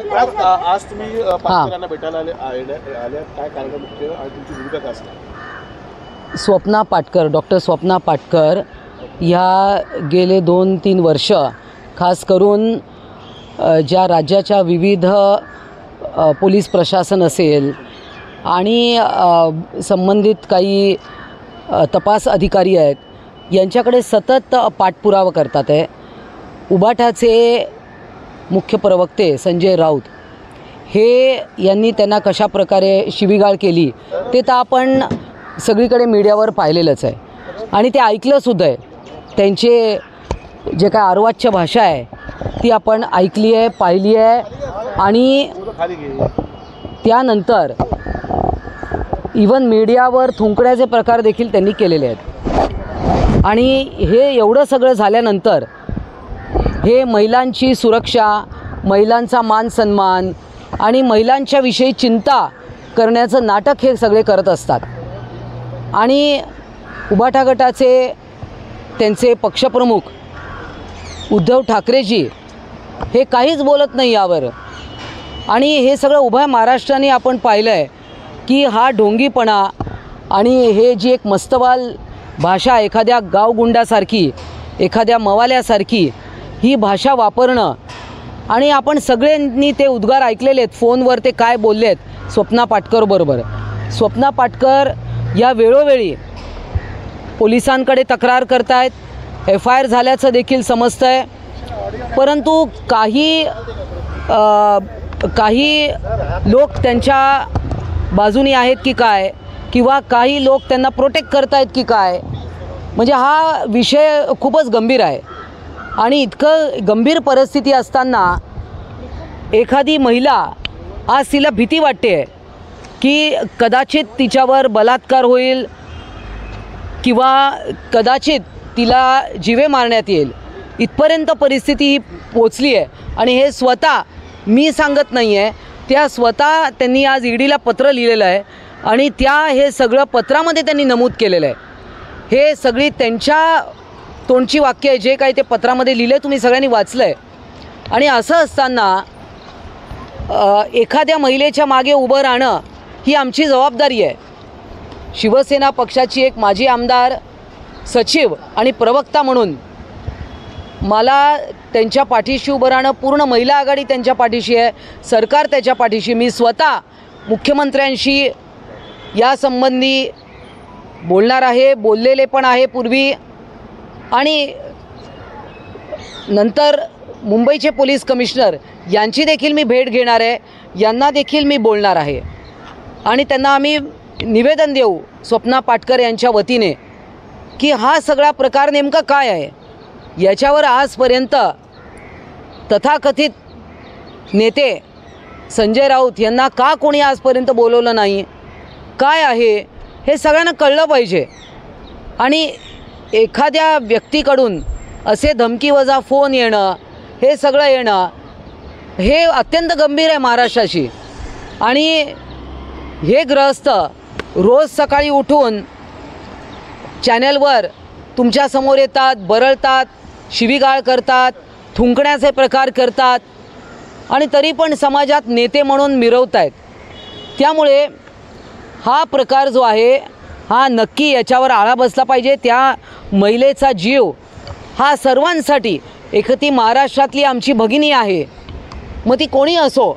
आज तुम्ही पाटकरांना भेटायला आले काय कारण मुख्य आणि तुमची भूमिका काय असणार? स्वप्ना पाटकर, डॉक्टर स्वप्ना पाटकर ह्या गेले 2-3 वर्ष खास करून ज्या राज्याच्या विविध पोलीस प्रशासन असेल आणि संबंधित काही तपास अधिकारी आहेत यांच्याकडे सतत पाठपुरावा करतात आहे. उबाठाचे मुख्य प्रवक्ते संजय राऊत हे यांनी त्यांना कशा प्रकारे शिवीगाळ केली ते तर आपण सगळीकडे मीडियावर पाहिलेलंच आहे आणि ते ऐकलंसुद्धा आहे. त्यांचे जे काय अर्वाच्य भाषा आहे ती आपण ऐकली आहे, पाहिली आहे आणि त्यानंतर इवन मीडियावर थुंकण्याचे प्रकार देखील त्यांनी केलेले आहेत. आणि हे एवढं सगळं झाल्यानंतर हे महिलांची सुरक्षा, महिलांचा मान सन्मान आणि महिलांच्या विषयी चिंता करण्याचं नाटक हे सगळे करत असतात. आणि उबाठा गटाचे त्यांचे पक्षप्रमुख उद्धव ठाकरेजी हे काहीच बोलत नाही यावर. आणि हे सगळं उभ्या महाराष्ट्राने आपण पाहिलं आहे की हा ढोंगीपणा आणि हे जी एक मस्तवाल भाषा एखाद्या गावगुंडासारखी, एखाद्या मवाल्यासारखी ही भाषा वापरणं आणि आपण सगळ्यांनी ते उद्गार ऐकलेले आहेत. फोनवर ते काय बोलले आहेत स्वप्ना पाटकरबरोबर. स्वप्ना पाटकर या वेळोवेळी पोलिसांकडे तक्रार करतायत, FIR झाल्याचं देखील समजतं आहे. परंतु काही लोक त्यांच्या बाजूनी आहेत की काय, किंवा काही लोक त्यांना प्रोटेक्ट करतायत की काय, म्हणजे हा विषय खूपच गंभीर आहे. आणि इतकं गंभीर परिस्थिती असताना एखादी महिला आज तिला भीती वाटते की कदाचित तिच्यावर बलात्कार होईल किंवा कदाचित तिला जीवे मारण्यात येईल, इथपर्यंत परिस्थिती ही पोचली आहे. आणि हे स्वतः मी सांगत नाही आहे, त्या स्वतः त्यांनी आज EDला पत्र लिहिलेलं आहे आणि हे सगळं पत्रामध्ये त्यांनी नमूद केलेलं आहे. हे सगळी त्यांच्या तोंडची वाक्य आहे, जे काही ते पत्रामध्ये लिहिले तुम्ही सगळ्यांनी वाचलं आहे. आणि असं असताना एखाद्या महिलेच्या मागे उभं राहणं ही आमची जबाबदारी आहे. शिवसेना पक्षाची एक माजी आमदार, सचिव आणि प्रवक्ता म्हणून मला त्यांच्या पाठीशी उभं राहणं, पूर्ण महिला आघाडी त्यांच्या पाठीशी आहे, सरकार त्याच्या पाठीशी. मी स्वतः मुख्यमंत्र्यांशी यासंबंधी बोलणार आहे, बोललेले पण आहे पूर्वी. आणि नंतर मुंबईचे पोलीस कमिशनर यांची देखील मी भेट घेणार आहे, यांना देखील मी बोलणार आहे. आणि त्यांना आम्ही निवेदन देऊ स्वप्ना पाटकर यांच्या वतीने की हा सगळा प्रकार नेमका काय आहे. याच्यावर आजपर्यंत तथाकथित नेते संजय राऊत यांना का कोणी आजपर्यंत बोलवलं नाही, काय आहे हे सगळ्यांना कळलं पाहिजे. आणि एखाद्या व्यक्तीकडून असे धमकीवजा फोन येणं, हे सगळं येणं हे अत्यंत गंभीर आहे महाराष्ट्राशी. आणि हे ग्रहस्थ रोज सकाळी उठून चॅनलवर तुमच्यासमोर येतात, बरळतात, शिवीगाळ करतात, थुंकण्याचे प्रकार करतात आणि तरी पण समाजात नेते म्हणून मिरवत आहेत. त्यामुळे हा प्रकार जो आहे हा नक्की याच्यावर आळा बसला पाहिजे. त्या महिलेचा जीव हा सर्वांसाठी, एक ती महाराष्ट्रातली आमची भगिनी आहे, मग ती कोणी असो,